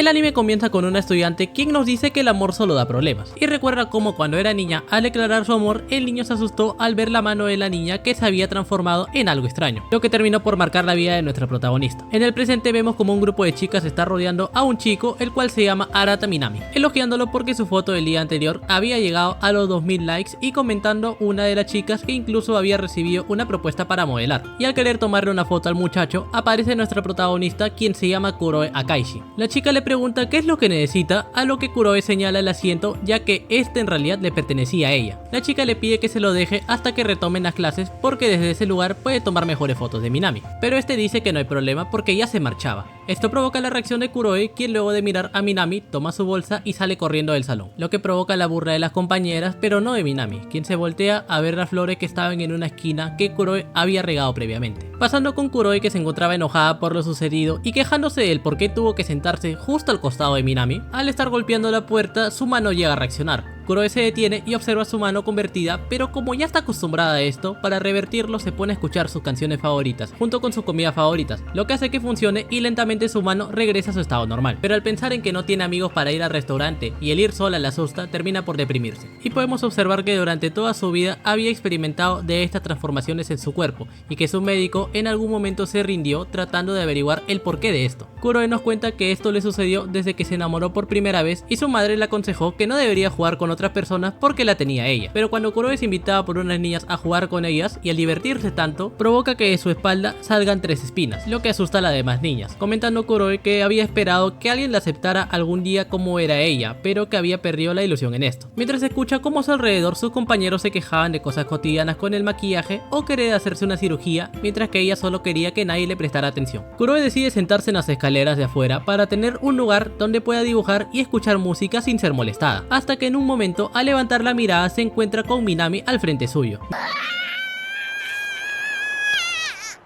El anime comienza con una estudiante quien nos dice que el amor solo da problemas, y recuerda cómo cuando era niña, al declarar su amor, el niño se asustó al ver la mano de la niña que se había transformado en algo extraño, lo que terminó por marcar la vida de nuestra protagonista. En el presente vemos como un grupo de chicas está rodeando a un chico, el cual se llama Arata Minami, elogiándolo porque su foto del día anterior había llegado a los 2000 likes y comentando una de las chicas que incluso había recibido una propuesta para modelar. Y al querer tomarle una foto al muchacho, aparece nuestra protagonista, quien se llama Kuroe Akaishi. La chica le pregunta qué es lo que necesita, a lo que Kuroe señala el asiento, ya que este en realidad le pertenecía a ella. La chica le pide que se lo deje hasta que retomen las clases, porque desde ese lugar puede tomar mejores fotos de Minami, pero este dice que no hay problema porque ya se marchaba. Esto provoca la reacción de Kuroe, quien luego de mirar a Minami toma su bolsa y sale corriendo del salón, lo que provoca la burla de las compañeras, pero no de Minami, quien se voltea a ver las flores que estaban en una esquina que Kuroe había regado previamente. Pasando con Kuroe, que se encontraba enojada por lo sucedido y quejándose del por qué tuvo que sentarse justo al costado de Minami. Al estar golpeando la puerta, su mano llega a reaccionar. Kuroe se detiene y observa su mano convertida, pero como ya está acostumbrada a esto, para revertirlo se pone a escuchar sus canciones favoritas junto con sus comidas favoritas, lo que hace que funcione y lentamente su mano regresa a su estado normal. Pero al pensar en que no tiene amigos para ir al restaurante y el ir sola la asusta, termina por deprimirse. Y podemos observar que durante toda su vida había experimentado de estas transformaciones en su cuerpo y que su médico en algún momento se rindió tratando de averiguar el porqué de esto. Kuroe nos cuenta que esto le sucedió desde que se enamoró por primera vez y su madre le aconsejó que no debería jugar con otras personas porque la tenía ella, pero cuando Kuroe es invitada por unas niñas a jugar con ellas y al divertirse tanto, provoca que de su espalda salgan 3 espinas, lo que asusta a las demás niñas, comentando Kuroe que había esperado que alguien la aceptara algún día como era ella, pero que había perdido la ilusión en esto, mientras escucha cómo a su alrededor sus compañeros se quejaban de cosas cotidianas con el maquillaje o querer hacerse una cirugía, mientras que ella solo quería que nadie le prestara atención. Kuroe decide sentarse en las escaleras de afuera para tener un lugar donde pueda dibujar y escuchar música sin ser molestada, hasta que en un momento al levantar la mirada se encuentra con Minami al frente suyo.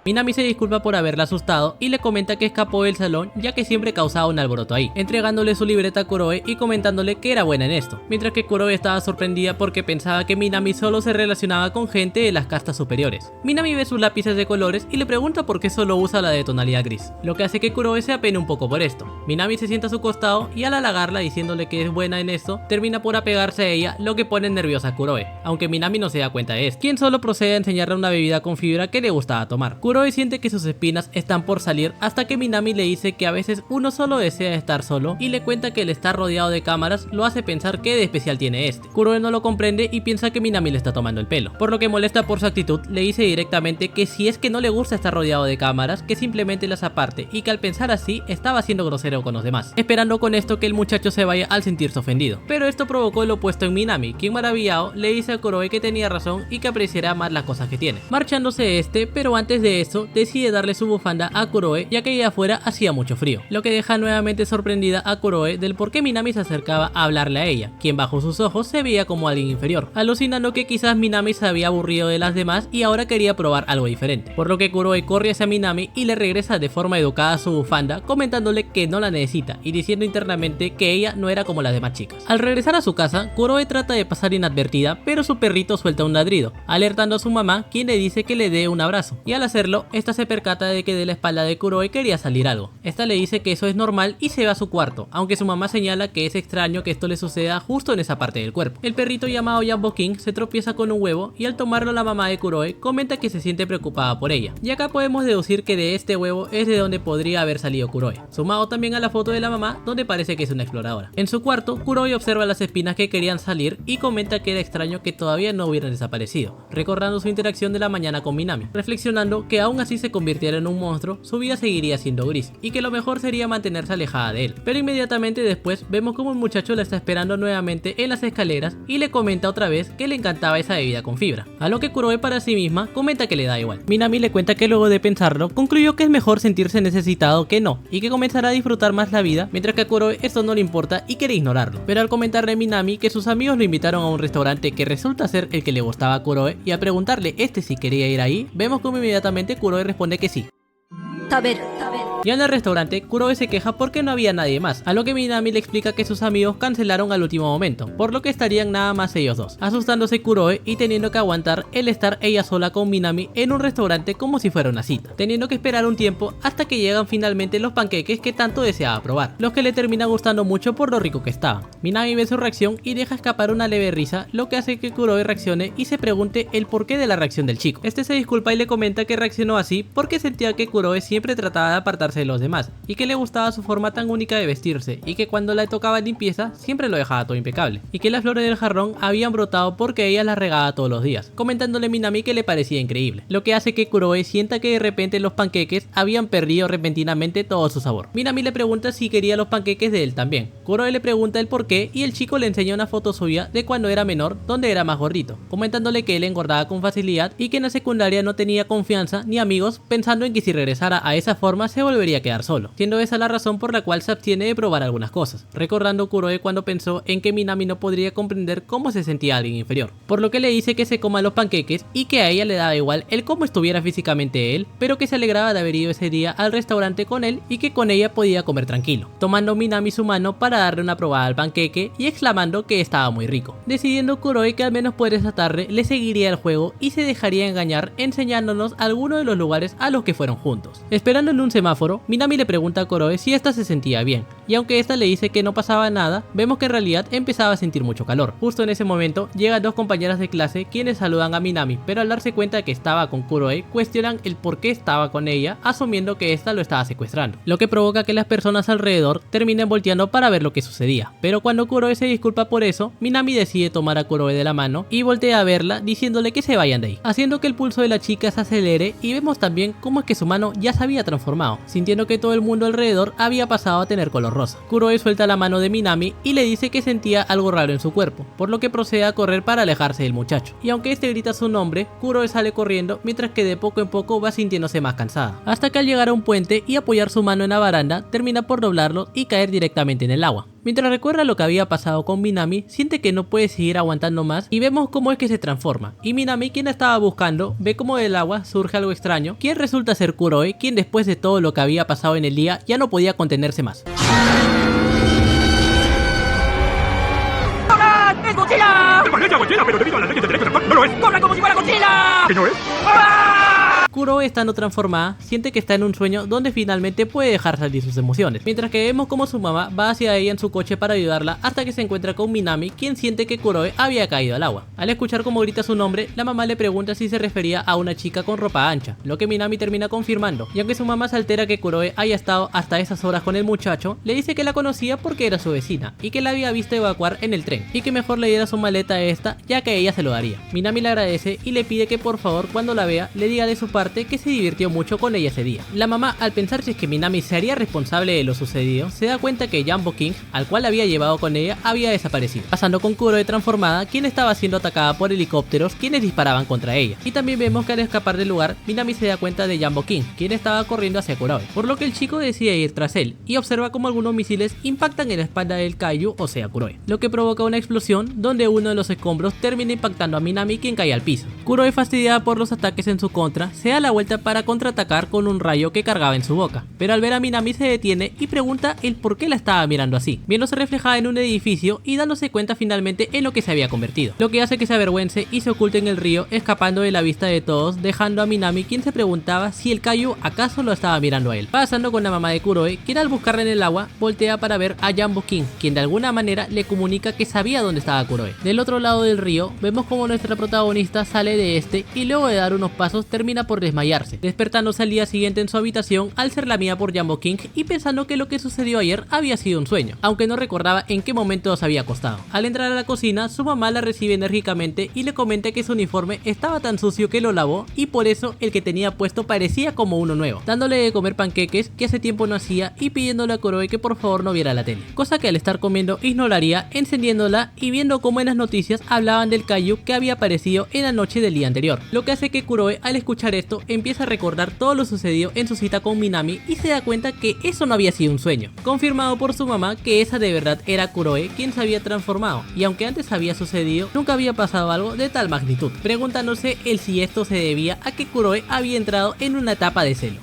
Minami se disculpa por haberla asustado y le comenta que escapó del salón ya que siempre causaba un alboroto ahí, entregándole su libreta a Kuroe y comentándole que era buena en esto, mientras que Kuroe estaba sorprendida porque pensaba que Minami solo se relacionaba con gente de las castas superiores. Minami ve sus lápices de colores y le pregunta por qué solo usa la de tonalidad gris, lo que hace que Kuroe se apene un poco por esto. Minami se sienta a su costado y al halagarla diciéndole que es buena en esto, termina por apegarse a ella, lo que pone nerviosa a Kuroe, aunque Minami no se da cuenta de esto, quien solo procede a enseñarle una bebida con fibra que le gustaba tomar. Kuroe siente que sus espinas están por salir hasta que Minami le dice que a veces uno solo desea estar solo y le cuenta que el estar rodeado de cámaras lo hace pensar qué de especial tiene este. Kuroe no lo comprende y piensa que Minami le está tomando el pelo, por lo que molesta por su actitud le dice directamente que si es que no le gusta estar rodeado de cámaras, que simplemente las aparte y que al pensar así estaba siendo grosero con los demás, esperando con esto que el muchacho se vaya al sentirse ofendido. Pero esto provocó el opuesto en Minami, quien maravillado le dice a Kuroe que tenía razón y que apreciará más las cosas que tiene, marchándose este, pero antes de eso decide darle su bufanda a Kuroe ya que allá afuera hacía mucho frío, lo que deja nuevamente sorprendida a Kuroe del por qué Minami se acercaba a hablarle a ella, quien bajo sus ojos se veía como alguien inferior, alucinando que quizás Minami se había aburrido de las demás y ahora quería probar algo diferente, por lo que Kuroe corre hacia Minami y le regresa de forma educada su bufanda, comentándole que no la necesita y diciendo internamente que ella no era como las demás chicas. Al regresar a su casa, Kuroe trata de pasar inadvertida, pero su perrito suelta un ladrido, alertando a su mamá, quien le dice que le dé un abrazo, y al hacerlo, esta se percata de que de la espalda de Kuroe quería salir algo. Esta le dice que eso es normal y se va a su cuarto, aunque su mamá señala que es extraño que esto le suceda justo en esa parte del cuerpo. El perrito llamado Jambo King se tropieza con un huevo y al tomarlo la mamá de Kuroe comenta que se siente preocupada por ella, y acá podemos deducir que de este huevo es de donde podría haber salido Kuroe, sumado también a la foto de la mamá donde parece que es una exploradora. En su cuarto, Kuroe observa las espinas que querían salir y comenta que era extraño que todavía no hubieran desaparecido, recordando su interacción de la mañana con Minami, reflexionando que aún así se convirtiera en un monstruo, su vida seguiría siendo gris y que lo mejor sería mantenerse alejada de él. Pero inmediatamente después vemos como el muchacho la está esperando nuevamente en las escaleras y le comenta otra vez que le encantaba esa bebida con fibra, a lo que Kuroe para sí misma comenta que le da igual. Minami le cuenta que luego de pensarlo concluyó que es mejor sentirse necesitado que no y que comenzará a disfrutar más la vida, mientras que a Kuroe esto no le importa y quiere ignorarlo. Pero al comentarle a Minami que sus amigos lo invitaron a un restaurante que resulta ser el que le gustaba a Kuroe y a preguntarle si quería ir ahí, vemos como inmediatamente Kuroe responde que sí. Ya en el restaurante, Kurobe se queja porque no había nadie más, a lo que Minami le explica que sus amigos cancelaron al último momento, por lo que estarían nada más ellos dos, asustándose Kurobe y teniendo que aguantar el estar ella sola con Minami en un restaurante como si fuera una cita, teniendo que esperar un tiempo hasta que llegan finalmente los panqueques que tanto deseaba probar, los que le terminan gustando mucho por lo rico que estaban. Minami ve su reacción y deja escapar una leve risa, lo que hace que Kurobe reaccione y se pregunte el porqué de la reacción del chico. Este se disculpa y le comenta que reaccionó así porque sentía que Kurobe siempre trataba de apartarse de los demás y que le gustaba su forma tan única de vestirse y que cuando le tocaba limpieza siempre lo dejaba todo impecable y que las flores del jarrón habían brotado porque ella las regaba todos los días, comentándole a Minami que le parecía increíble, lo que hace que Kurobe sienta que de repente los panqueques habían perdido repentinamente todo su sabor. Minami le pregunta si quería los panqueques de él también. Kurobe le pregunta el por qué y el chico le enseña una foto suya de cuando era menor donde era más gordito, comentándole que él engordaba con facilidad y que en la secundaria no tenía confianza ni amigos, pensando en que si regresara a esa forma se volvería a quedar solo, siendo esa la razón por la cual se abstiene de probar algunas cosas, recordando Kurobe cuando pensó en que Minami no podría comprender cómo se sentía alguien inferior, por lo que le dice que se coma los panqueques y que a ella le daba igual el cómo estuviera físicamente él, pero que se alegraba de haber ido ese día al restaurante con él y que con ella podía comer tranquilo, tomando Minami su mano para darle una probada al panqueque y exclamando que estaba muy rico, decidiendo Kurobe que al menos por esa tarde le seguiría el juego y se dejaría engañar enseñándonos algunos de los lugares a los que fueron juntos. Esperando en un semáforo, Minami le pregunta a Kurobe si esta se sentía bien, y aunque esta le dice que no pasaba nada, vemos que en realidad empezaba a sentir mucho calor. Justo en ese momento llegan dos compañeras de clase quienes saludan a Minami, pero al darse cuenta de que estaba con Kurobe, cuestionan el por qué estaba con ella, asumiendo que esta lo estaba secuestrando, lo que provoca que las personas alrededor terminen volteando para ver lo que sucedía. Pero cuando Kurobe se disculpa por eso, Minami decide tomar a Kurobe de la mano y voltea a verla diciéndole que se vayan de ahí, haciendo que el pulso de la chica se acelere y vemos también cómo es que su mano ya se había transformado, sintiendo que todo el mundo alrededor había pasado a tener color rosa. Kurobe suelta la mano de Minami y le dice que sentía algo raro en su cuerpo, por lo que procede a correr para alejarse del muchacho, y aunque este grita su nombre, Kurobe sale corriendo mientras que de poco en poco va sintiéndose más cansada, hasta que al llegar a un puente y apoyar su mano en la baranda termina por doblarlo y caer directamente en el agua. Mientras recuerda lo que había pasado con Minami, siente que no puede seguir aguantando más y vemos cómo es que se transforma, y Minami, quien la estaba buscando, ve como del agua surge algo extraño, quien resulta ser Kurobe, quien después de todo lo que había pasado en el día ya no podía contenerse más. ¡Es Godzilla! Parece Godzilla, pero debido a las leyes de derechos actuales no lo es. ¡Corre como si fuera Godzilla! ¿Qué no es? Kurobe, estando transformada, siente que está en un sueño donde finalmente puede dejar salir sus emociones, mientras que vemos como su mamá va hacia ella en su coche para ayudarla hasta que se encuentra con Minami, quien siente que Kurobe había caído al agua. Al escuchar cómo grita su nombre, la mamá le pregunta si se refería a una chica con ropa ancha, lo que Minami termina confirmando, y aunque su mamá se altera que Kurobe haya estado hasta esas horas con el muchacho, le dice que la conocía porque era su vecina y que la había visto evacuar en el tren y que mejor le diera su maleta a esta, ya que ella se lo daría. Minami le agradece y le pide que por favor cuando la vea le diga de su parte que se divirtió mucho con ella ese día. La mamá, al pensar si es que Minami se haría responsable de lo sucedido, se da cuenta que Jumbo King, al cual había llevado con ella, había desaparecido, pasando con Kurobe transformada, quien estaba siendo atacada por helicópteros quienes disparaban contra ella. Y también vemos que al escapar del lugar, Minami se da cuenta de Jumbo King, quien estaba corriendo hacia Kurobe, por lo que el chico decide ir tras él y observa como algunos misiles impactan en la espalda del Kaiju, o sea Kurobe, lo que provoca una explosión donde uno de los escombros termina impactando a Minami, quien cae al piso. Kurobe, fastidiada por los ataques en su contra, se da la vuelta para contraatacar con un rayo que cargaba en su boca, pero al ver a Minami se detiene y pregunta el por qué la estaba mirando así, viéndose reflejada en un edificio y dándose cuenta finalmente en lo que se había convertido, lo que hace que se avergüence y se oculte en el río, escapando de la vista de todos, dejando a Minami, quien se preguntaba si el Kaiju acaso lo estaba mirando a él, pasando con la mamá de Kurobe, quien al buscarla en el agua voltea para ver a Jumbo King, quien de alguna manera le comunica que sabía dónde estaba Kurobe. Del otro lado del río vemos como nuestra protagonista sale de este y luego de dar unos pasos termina por desmayarse, despertándose al día siguiente en su habitación al ser lamida por Jumbo King y pensando que lo que sucedió ayer había sido un sueño, aunque no recordaba en qué momento se había acostado. Al entrar a la cocina, su mamá la recibe enérgicamente y le comenta que su uniforme estaba tan sucio que lo lavó y por eso el que tenía puesto parecía como uno nuevo, dándole de comer panqueques que hace tiempo no hacía y pidiéndole a Kurobe que por favor no viera la tele, cosa que al estar comiendo ignoraría, encendiéndola y viendo cómo en las noticias hablaban del Kaiju que había aparecido en la noche del día anterior, lo que hace que Kurobe, al escuchar esto, empieza a recordar todo lo sucedido en su cita con Minami y se da cuenta que eso no había sido un sueño, confirmado por su mamá que esa de verdad era Kurobe quien se había transformado, y aunque antes había sucedido, nunca había pasado algo de tal magnitud, preguntándose el si esto se debía a que Kurobe había entrado en una etapa de celo.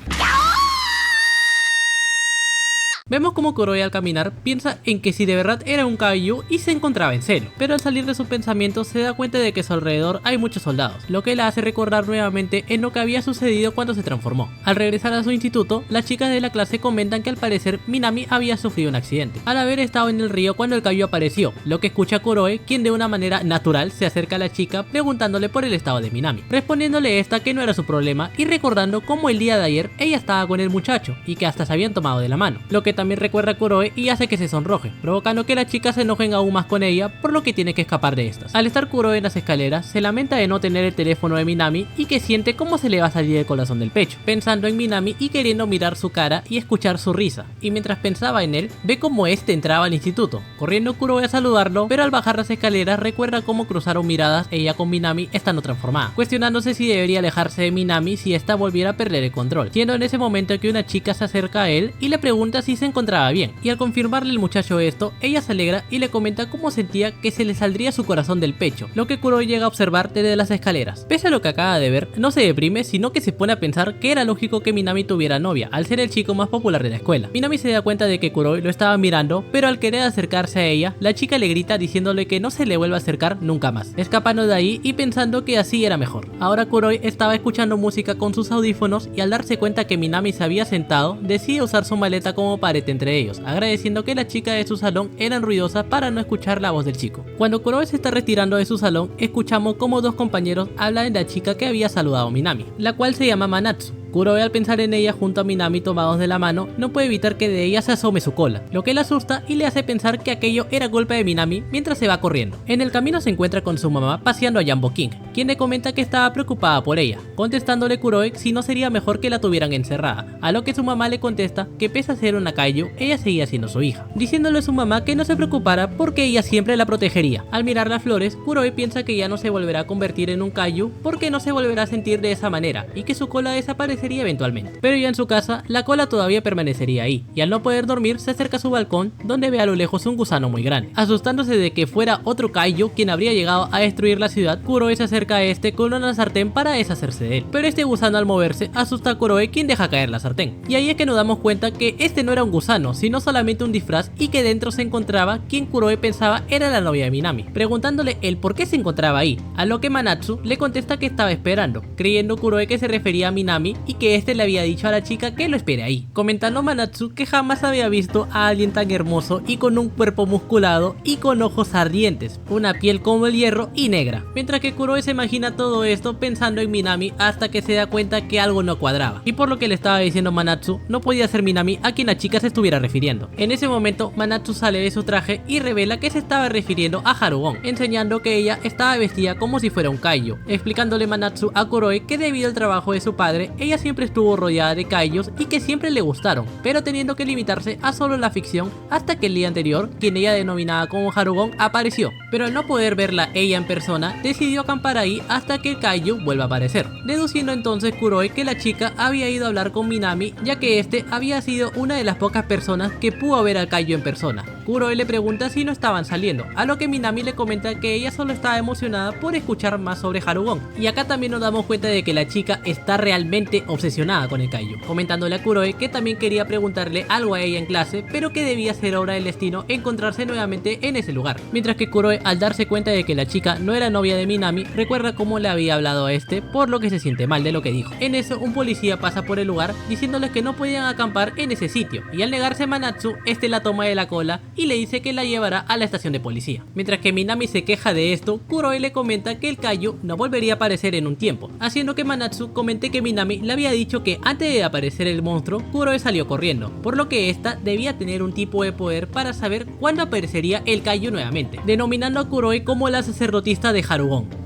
Vemos como Kuroe al caminar piensa en que si de verdad era un kaiju y se encontraba en celo, pero al salir de sus pensamientos se da cuenta de que a su alrededor hay muchos soldados, lo que la hace recordar nuevamente en lo que había sucedido cuando se transformó. Al regresar a su instituto, las chicas de la clase comentan que al parecer Minami había sufrido un accidente al haber estado en el río cuando el kaiju apareció, lo que escucha Kuroe, quien de una manera natural se acerca a la chica preguntándole por el estado de Minami, respondiéndole esta que no era su problema y recordando cómo el día de ayer ella estaba con el muchacho y que hasta se habían tomado de la mano, lo que también recuerda a Kuroe y hace que se sonroje, provocando que las chicas se enojen aún más con ella, por lo que tiene que escapar de estas. Al estar Kuroe en las escaleras, se lamenta de no tener el teléfono de Minami y que siente cómo se le va a salir el corazón del pecho, pensando en Minami y queriendo mirar su cara y escuchar su risa, y mientras pensaba en él, ve como este entraba al instituto, corriendo Kuroe a saludarlo, pero al bajar las escaleras recuerda cómo cruzaron miradas ella con Minami estando transformada, cuestionándose si debería alejarse de Minami si esta volviera a perder el control, siendo en ese momento que una chica se acerca a él y le pregunta si se encontraba bien, y al confirmarle el muchacho esto, ella se alegra y le comenta cómo sentía que se le saldría su corazón del pecho, lo que Kuroe llega a observar desde las escaleras. Pese a lo que acaba de ver, no se deprime, sino que se pone a pensar que era lógico que Minami tuviera novia, al ser el chico más popular de la escuela. Minami se da cuenta de que Kuroe lo estaba mirando, pero al querer acercarse a ella, la chica le grita diciéndole que no se le vuelva a acercar nunca más, escapando de ahí y pensando que así era mejor. Ahora Kuroe estaba escuchando música con sus audífonos y al darse cuenta que Minami se había sentado, decide usar su maleta como pared entre ellos, agradeciendo que las chicas de su salón eran ruidosas para no escuchar la voz del chico. Cuando Kuroe se está retirando de su salón, escuchamos como dos compañeros hablan de la chica que había saludado a Minami, la cual se llama Manatsu. Kuroe, al pensar en ella junto a Minami tomados de la mano, no puede evitar que de ella se asome su cola, lo que le asusta y le hace pensar que aquello era culpa de Minami mientras se va corriendo. En el camino se encuentra con su mamá paseando a Jambo King, quien le comenta que estaba preocupada por ella, contestándole Kuroe si no sería mejor que la tuvieran encerrada, a lo que su mamá le contesta que pese a ser una kaiju, ella seguía siendo su hija, diciéndole a su mamá que no se preocupara porque ella siempre la protegería. Al mirar las flores, Kuroe piensa que ya no se volverá a convertir en un kaiju porque no se volverá a sentir de esa manera y que su cola desaparecería eventualmente, pero ya en su casa la cola todavía permanecería ahí, y al no poder dormir se acerca a su balcón donde ve a lo lejos un gusano muy grande. Asustándose de que fuera otro kaiju quien habría llegado a destruir la ciudad, Kuroe se acerca a este con una sartén para deshacerse de él, pero este gusano al moverse asusta a Kuroe, quien deja caer la sartén, y ahí es que nos damos cuenta que este no era un gusano sino solamente un disfraz y que dentro se encontraba quien Kuroe pensaba era la novia de Minami, preguntándole el por qué se encontraba ahí, a lo que Manatsu le contesta que estaba esperando, creyendo Kuroe que se refería a Minami y que este le había dicho a la chica que lo espere ahí, comentando Manatsu que jamás había visto a alguien tan hermoso y con un cuerpo musculado y con ojos ardientes, una piel como el hierro y negra, mientras que Kuroe se imagina todo esto pensando en Minami hasta que se da cuenta que algo no cuadraba, y por lo que le estaba diciendo Manatsu no podía ser Minami a quien la chica se estuviera refiriendo. En ese momento Manatsu sale de su traje y revela que se estaba refiriendo a Harugon, enseñando que ella estaba vestida como si fuera un kaiju, explicándole Manatsu a Kuroe que debido al trabajo de su padre ella siempre estuvo rodeada de kaijus y que siempre le gustaron, pero teniendo que limitarse a solo la ficción hasta que el día anterior, quien ella denominaba como Harugon, apareció, pero al no poder verla ella en persona, decidió acampar ahí hasta que el kaiju vuelva a aparecer, deduciendo entonces Kuroe que la chica había ido a hablar con Minami, ya que este había sido una de las pocas personas que pudo ver al kaiju en persona. Kuroe le pregunta si no estaban saliendo, a lo que Minami le comenta que ella solo estaba emocionada por escuchar más sobre Harugon, y acá también nos damos cuenta de que la chica está realmente obsesionada con el kaiju, comentándole a Kuroe que también quería preguntarle algo a ella en clase, pero que debía ser obra del destino encontrarse nuevamente en ese lugar, mientras que Kuroe, al darse cuenta de que la chica no era novia de Minami, recuerda cómo le había hablado a este, por lo que se siente mal de lo que dijo. En eso un policía pasa por el lugar diciéndoles que no podían acampar en ese sitio, y al negarse Manatsu, este la toma de la cola y le dice que la llevará a la estación de policía. Mientras que Minami se queja de esto, Kuroe le comenta que el kaiju no volvería a aparecer en un tiempo, haciendo que Manatsu comente que Minami le había dicho que antes de aparecer el monstruo, Kuroe salió corriendo, por lo que esta debía tener un tipo de poder para saber cuándo aparecería el kaiju nuevamente, denominando a Kuroe como la sacerdotisa de Harugon.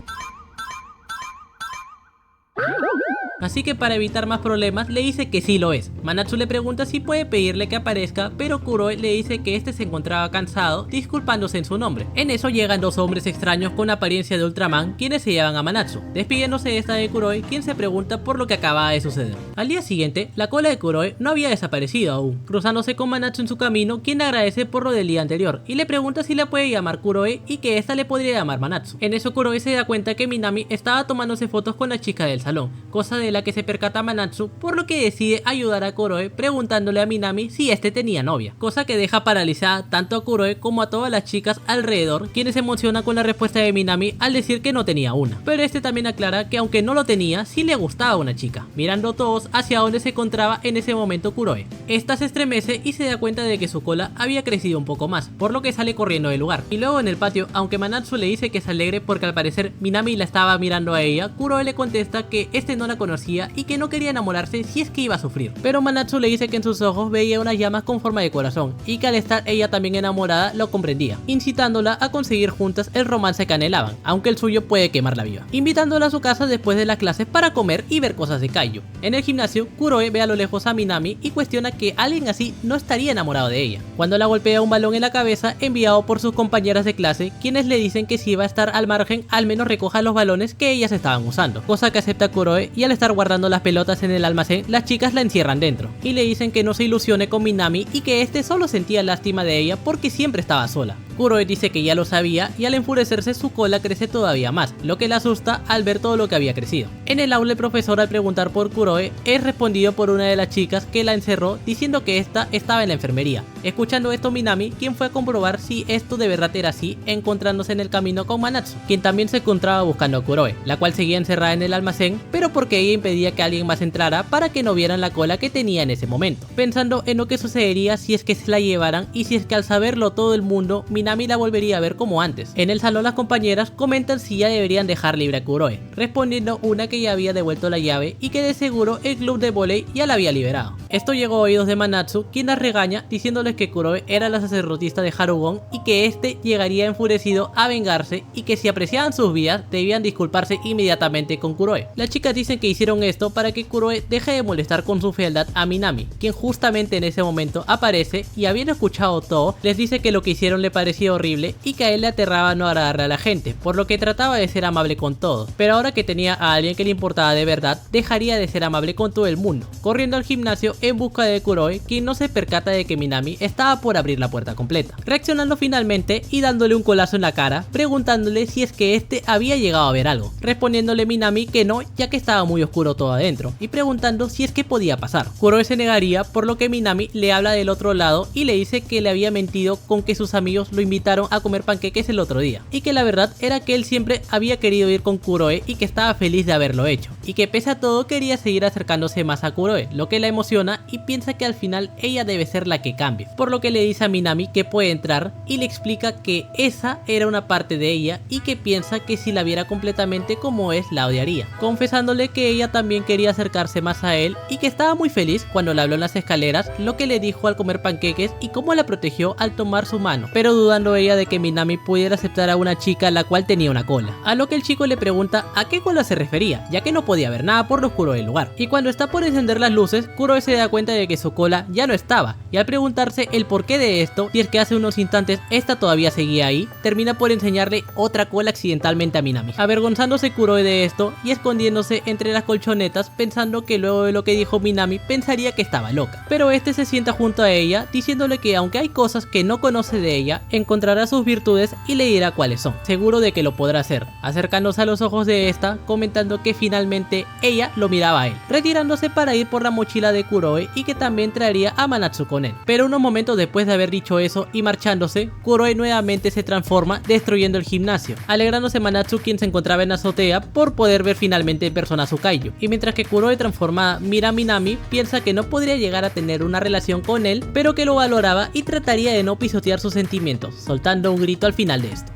Así que para evitar más problemas le dice que sí lo es. Manatsu le pregunta si puede pedirle que aparezca, pero Kuroe le dice que este se encontraba cansado, disculpándose en su nombre. En eso llegan dos hombres extraños con apariencia de Ultraman, quienes se llevan a Manatsu, despidiéndose esta de Kuroe, quien se pregunta por lo que acaba de suceder. Al día siguiente, la cola de Kuroe no había desaparecido aún, cruzándose con Manatsu en su camino, quien le agradece por lo del día anterior y le pregunta si la puede llamar Kuroe y que esta le podría llamar Manatsu. En eso Kuroe se da cuenta que Minami estaba tomándose fotos con la chica del salón, cosa de la que se percata Manatsu, por lo que decide ayudar a Kuroe preguntándole a Minami si este tenía novia, cosa que deja paralizada tanto a Kuroe como a todas las chicas alrededor, quienes se emocionan con la respuesta de Minami al decir que no tenía una. Pero este también aclara que aunque no lo tenía, sí le gustaba a una chica, mirando todos hacia donde se encontraba en ese momento Kuroe. Esta se estremece y se da cuenta de que su cola había crecido un poco más, por lo que sale corriendo del lugar. Y luego en el patio, aunque Manatsu le dice que se alegre porque al parecer Minami la estaba mirando a ella, Kuroe le contesta que este no la conocía y que no quería enamorarse si es que iba a sufrir. Pero Manatsu le dice que en sus ojos veía unas llamas con forma de corazón y que al estar ella también enamorada lo comprendía, incitándola a conseguir juntas el romance que anhelaban, aunque el suyo puede quemarla viva, invitándola a su casa después de las clases para comer y ver cosas de Kaijo. En el gimnasio, Kuroe ve a lo lejos a Minami y cuestiona que alguien así no estaría enamorado de ella, cuando la golpea un balón en la cabeza enviado por sus compañeras de clase, quienes le dicen que si iba a estar al margen al menos recoja los balones que ellas estaban usando, cosa que acepta Kuroe, y al estar guardando las pelotas en el almacén, las chicas la encierran dentro y le dicen que no se ilusione con Minami y que este solo sentía lástima de ella porque siempre estaba sola. Kuroe dice que ya lo sabía y al enfurecerse su cola crece todavía más, lo que le asusta al ver todo lo que había crecido. En el aula el profesor al preguntar por Kuroe es respondido por una de las chicas que la encerró diciendo que esta estaba en la enfermería. Escuchando esto Minami, quien fue a comprobar si esto de verdad era así, encontrándose en el camino con Manatsu, quien también se encontraba buscando a Kuroe, la cual seguía encerrada en el almacén, pero porque ella impedía que alguien más entrara para que no vieran la cola que tenía en ese momento, pensando en lo que sucedería si es que se la llevaran y si es que al saberlo todo el mundo, Minami la volvería a ver como antes. En el salón las compañeras comentan si ya deberían dejar libre a Kuroe, respondiendo una que ya había devuelto la llave y que de seguro el club de vóley ya la había liberado. Esto llegó a oídos de Manatsu, quien las regaña diciéndoles que Kuroe era la sacerdotisa de Harugon y que este llegaría enfurecido a vengarse y que si apreciaban sus vidas debían disculparse inmediatamente con Kuroe. Las chicas dicen que hicieron esto para que Kuroe deje de molestar con su fealdad a Minami, quien justamente en ese momento aparece y habiendo escuchado todo les dice que lo que hicieron le parecía horrible y que a él le aterraba no agradarle a la gente, por lo que trataba de ser amable con todos, pero ahora que tenía a alguien que le importaba de verdad, dejaría de ser amable con todo el mundo, corriendo al gimnasio en busca de Kuroe, quien no se percata de que Minami estaba por abrir la puerta completa, reaccionando finalmente y dándole un colazo en la cara, preguntándole si es que este había llegado a ver algo, respondiéndole Minami que no, ya que estaba muy oscuro todo adentro, y preguntando si es que podía pasar. Kuroe se negaría, por lo que Minami le habla del otro lado y le dice que le había mentido con que sus amigos lo invitaron a comer panqueques el otro día, y que la verdad era que él siempre había querido ir con Kuroe y que estaba feliz de haberlo hecho, y que pese a todo quería seguir acercándose más a Kuroe, lo que la emociona y piensa que al final ella debe ser la que cambie, por lo que le dice a Minami que puede entrar y le explica que esa era una parte de ella y que piensa que si la viera completamente como es la odiaría, confesándole que ella también quería acercarse más a él y que estaba muy feliz cuando le habló en las escaleras lo que le dijo al comer panqueques y cómo la protegió al tomar su mano, pero dudando ella de que Minami pudiera aceptar a una chica la cual tenía una cola, a lo que el chico le pregunta a qué cola se refería, ya que no podía ver nada por lo oscuro del lugar, y cuando está por encender las luces, Kuroe se da cuenta de que su cola ya no estaba, y al preguntarse el porqué de esto, y es que hace unos instantes esta todavía seguía ahí, termina por enseñarle otra cola accidentalmente a Minami, avergonzándose Kuroe de esto y escondiéndose entre las colchonetas pensando que luego de lo que dijo Minami pensaría que estaba loca, pero este se sienta junto a ella diciéndole que aunque hay cosas que no conoce de ella, encontrará sus virtudes y le dirá cuáles son, seguro de que lo podrá hacer, acercándose a los ojos de esta, comentando que finalmente ella lo miraba a él, retirándose para ir por la mochila de Kuroe y que también traería a Manatsu con él. Pero unos momentos después de haber dicho eso y marchándose, Kuroe nuevamente se transforma destruyendo el gimnasio, alegrándose Manatsu, quien se encontraba en la azotea por poder ver finalmente en persona a su Kaijo, y mientras que Kuroe transformada mira a Minami, piensa que no podría llegar a tener una relación con él, pero que lo valoraba y trataría de no pisotear sus sentimientos, soltando un grito al final de esto.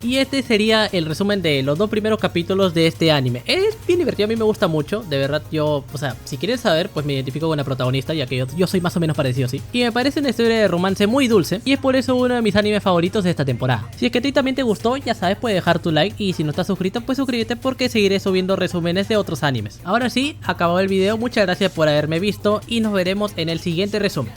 Y este sería el resumen de los dos primeros capítulos de este anime. Es bien divertido, a mí me gusta mucho, de verdad. Yo, o sea, si quieres saber, pues me identifico con la protagonista, ya que yo soy más o menos parecido así. Y me parece una historia de romance muy dulce, y es por eso uno de mis animes favoritos de esta temporada. Si es que a ti también te gustó, ya sabes, puedes dejar tu like, y si no estás suscrito, pues suscríbete porque seguiré subiendo resúmenes de otros animes. Ahora sí, acabó el video, muchas gracias por haberme visto, y nos veremos en el siguiente resumen.